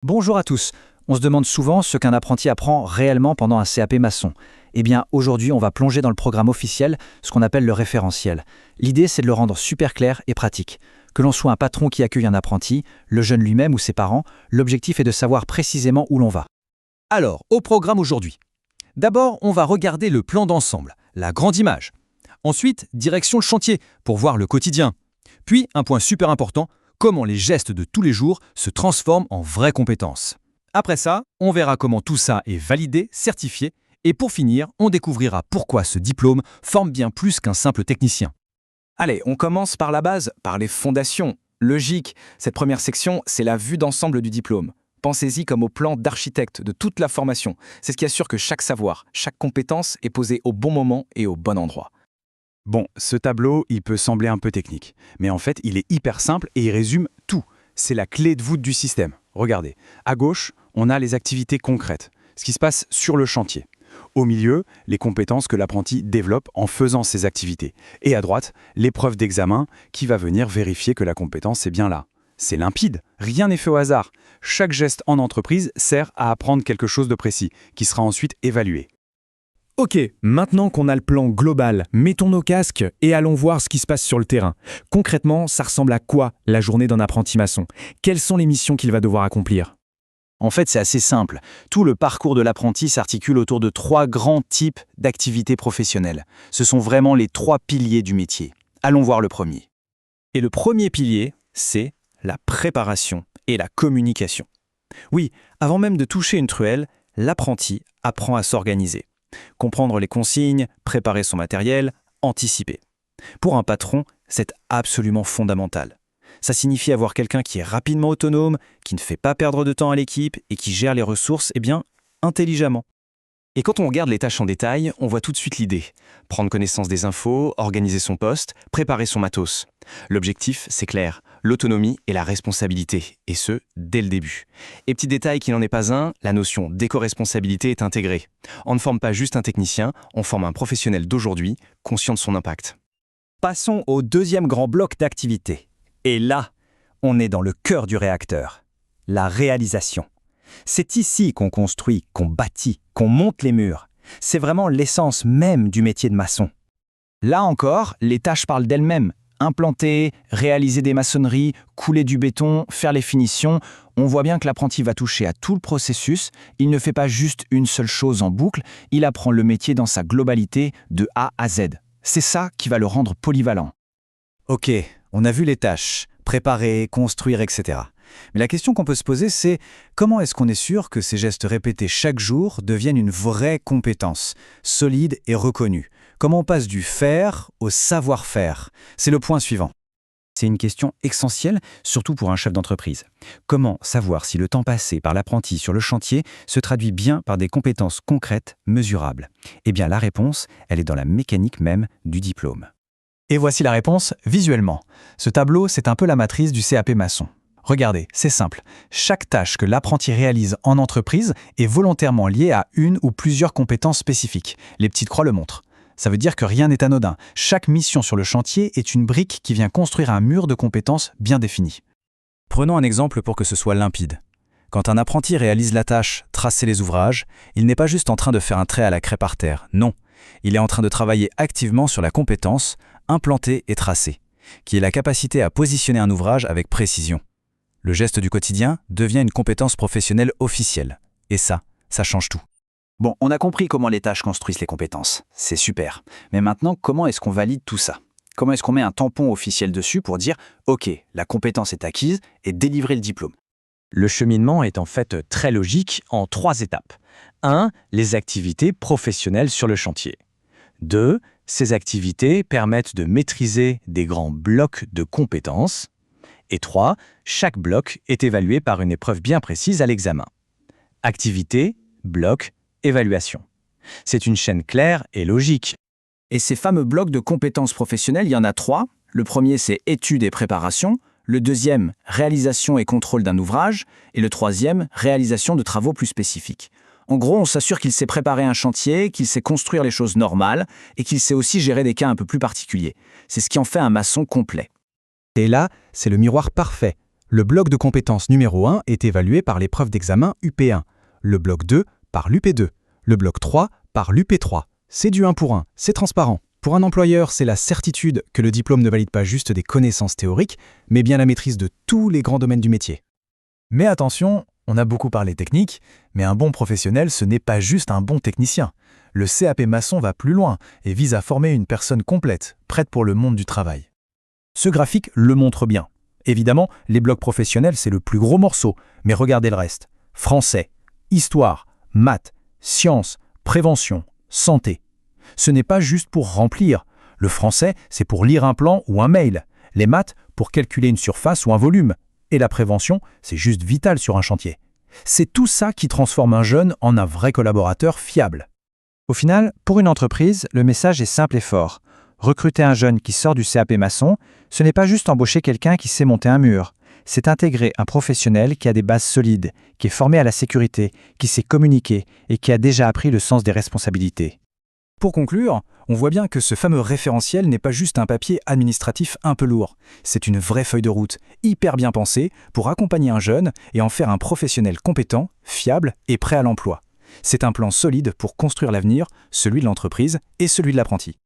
Bonjour à tous. On se demande souvent ce qu'un apprenti apprend réellement pendant un CAP maçon. Eh bien, aujourd'hui, on va plonger dans le programme officiel, ce qu'on appelle le référentiel. L'idée, c'est de le rendre super clair et pratique. Que l'on soit un patron qui accueille un apprenti, le jeune lui-même ou ses parents, l'objectif est de savoir précisément où l'on va. Alors, au programme aujourd'hui. D'abord, on va regarder le plan d'ensemble, la grande image. Ensuite, direction le chantier, pour voir le quotidien. Puis, un point super important, comment les gestes de tous les jours se transforment en vraies compétences. Après ça, on verra comment tout ça est validé, certifié, et pour finir, on découvrira pourquoi ce diplôme forme bien plus qu'un simple technicien. Allez, on commence par la base, par les fondations. Logique, cette première section, c'est la vue d'ensemble du diplôme. Pensez-y comme au plan d'architecte de toute la formation. C'est ce qui assure que chaque savoir, chaque compétence est posée au bon moment et au bon endroit. Bon, ce tableau, il peut sembler un peu technique, mais en fait, il est hyper simple et il résume tout. C'est la clé de voûte du système. Regardez, à gauche, on a les activités concrètes, ce qui se passe sur le chantier. Au milieu, les compétences que l'apprenti développe en faisant ces activités. Et à droite, l'épreuve d'examen qui va venir vérifier que la compétence est bien là. C'est limpide, rien n'est fait au hasard. Chaque geste en entreprise sert à apprendre quelque chose de précis, qui sera ensuite évalué. Ok, maintenant qu'on a le plan global, mettons nos casques et allons voir ce qui se passe sur le terrain. Concrètement, ça ressemble à quoi la journée d'un apprenti maçon? Quelles sont les missions qu'il va devoir accomplir? En fait, c'est assez simple. Tout le parcours de l'apprenti s'articule autour de 3 grands types d'activités professionnelles. Ce sont vraiment les 3 piliers du métier. Allons voir le premier. Et le premier pilier, c'est la préparation et la communication. Oui, avant même de toucher une truelle, l'apprenti apprend à s'organiser. Comprendre les consignes, préparer son matériel, anticiper. Pour un patron, c'est absolument fondamental. Ça signifie avoir quelqu'un qui est rapidement autonome, qui ne fait pas perdre de temps à l'équipe et qui gère les ressources, intelligemment. Et quand on regarde les tâches en détail, on voit tout de suite l'idée. Prendre connaissance des infos, organiser son poste, préparer son matos. L'objectif, c'est clair, l'autonomie et la responsabilité, et ce, dès le début. Et petit détail qui n'en est pas un, la notion d'éco-responsabilité est intégrée. On ne forme pas juste un technicien, on forme un professionnel d'aujourd'hui, conscient de son impact. Passons au deuxième grand bloc d'activités. Et là, on est dans le cœur du réacteur, la réalisation. C'est ici qu'on construit, qu'on bâtit, qu'on monte les murs. C'est vraiment l'essence même du métier de maçon. Là encore, les tâches parlent d'elles-mêmes. Implanter, réaliser des maçonneries, couler du béton, faire les finitions, on voit bien que l'apprenti va toucher à tout le processus. Il ne fait pas juste une seule chose en boucle, il apprend le métier dans sa globalité de A à Z. C'est ça qui va le rendre polyvalent. Ok, on a vu les tâches, préparer, construire, etc. Mais la question qu'on peut se poser, c'est comment est-ce qu'on est sûr que ces gestes répétés chaque jour deviennent une vraie compétence, solide et reconnue? Comment on passe du faire au savoir-faire? C'est le point suivant. C'est une question essentielle, surtout pour un chef d'entreprise. Comment savoir si le temps passé par l'apprenti sur le chantier se traduit bien par des compétences concrètes, mesurables? Eh bien, la réponse, elle est dans la mécanique même du diplôme. Et voici la réponse visuellement. Ce tableau, c'est un peu la matrice du CAP maçon. Regardez, c'est simple. Chaque tâche que l'apprenti réalise en entreprise est volontairement liée à une ou plusieurs compétences spécifiques. Les petites croix le montrent. Ça veut dire que rien n'est anodin. Chaque mission sur le chantier est une brique qui vient construire un mur de compétences bien défini. Prenons un exemple pour que ce soit limpide. Quand un apprenti réalise la tâche « tracer les ouvrages », il n'est pas juste en train de faire un trait à la craie par terre. Non, il est en train de travailler activement sur la compétence « implanter et tracer », qui est la capacité à positionner un ouvrage avec précision. Le geste du quotidien devient une compétence professionnelle officielle. Et ça change tout. Bon, on a compris comment les tâches construisent les compétences. C'est super. Mais maintenant, comment est-ce qu'on valide tout ça? Comment est-ce qu'on met un tampon officiel dessus pour dire « Ok, la compétence est acquise » et délivrer le diplôme? Le cheminement est en fait très logique en 3 étapes. 1. Les activités professionnelles sur le chantier. 2. Ces activités permettent de maîtriser des grands blocs de compétences. Et 3. Chaque bloc est évalué par une épreuve bien précise à l'examen. Activité, bloc, évaluation. C'est une chaîne claire et logique. Et ces fameux blocs de compétences professionnelles, il y en a 3. Le premier, c'est études et préparation. Le deuxième, réalisation et contrôle d'un ouvrage. Et le troisième, réalisation de travaux plus spécifiques. En gros, on s'assure qu'il sait préparer un chantier, qu'il sait construire les choses normales et qu'il sait aussi gérer des cas un peu plus particuliers. C'est ce qui en fait un maçon complet. Et là, c'est le miroir parfait. Le bloc de compétences numéro 1 est évalué par l'épreuve d'examen UP1, le bloc 2 par l'UP2, le bloc 3 par l'UP3. C'est du 1 pour 1, c'est transparent. Pour un employeur, c'est la certitude que le diplôme ne valide pas juste des connaissances théoriques, mais bien la maîtrise de tous les grands domaines du métier. Mais attention, on a beaucoup parlé technique, mais un bon professionnel, ce n'est pas juste un bon technicien. Le CAP maçon va plus loin et vise à former une personne complète, prête pour le monde du travail. Ce graphique le montre bien. Évidemment, les blocs professionnels, c'est le plus gros morceau, mais regardez le reste. Français, histoire, maths, sciences, prévention, santé. Ce n'est pas juste pour remplir. Le français, c'est pour lire un plan ou un mail. Les maths, pour calculer une surface ou un volume. Et la prévention, c'est juste vital sur un chantier. C'est tout ça qui transforme un jeune en un vrai collaborateur fiable. Au final, pour une entreprise, le message est simple et fort. Recruter un jeune qui sort du CAP maçon, ce n'est pas juste embaucher quelqu'un qui sait monter un mur. C'est intégrer un professionnel qui a des bases solides, qui est formé à la sécurité, qui sait communiquer et qui a déjà appris le sens des responsabilités. Pour conclure, on voit bien que ce fameux référentiel n'est pas juste un papier administratif un peu lourd. C'est une vraie feuille de route, hyper bien pensée, pour accompagner un jeune et en faire un professionnel compétent, fiable et prêt à l'emploi. C'est un plan solide pour construire l'avenir, celui de l'entreprise et celui de l'apprenti.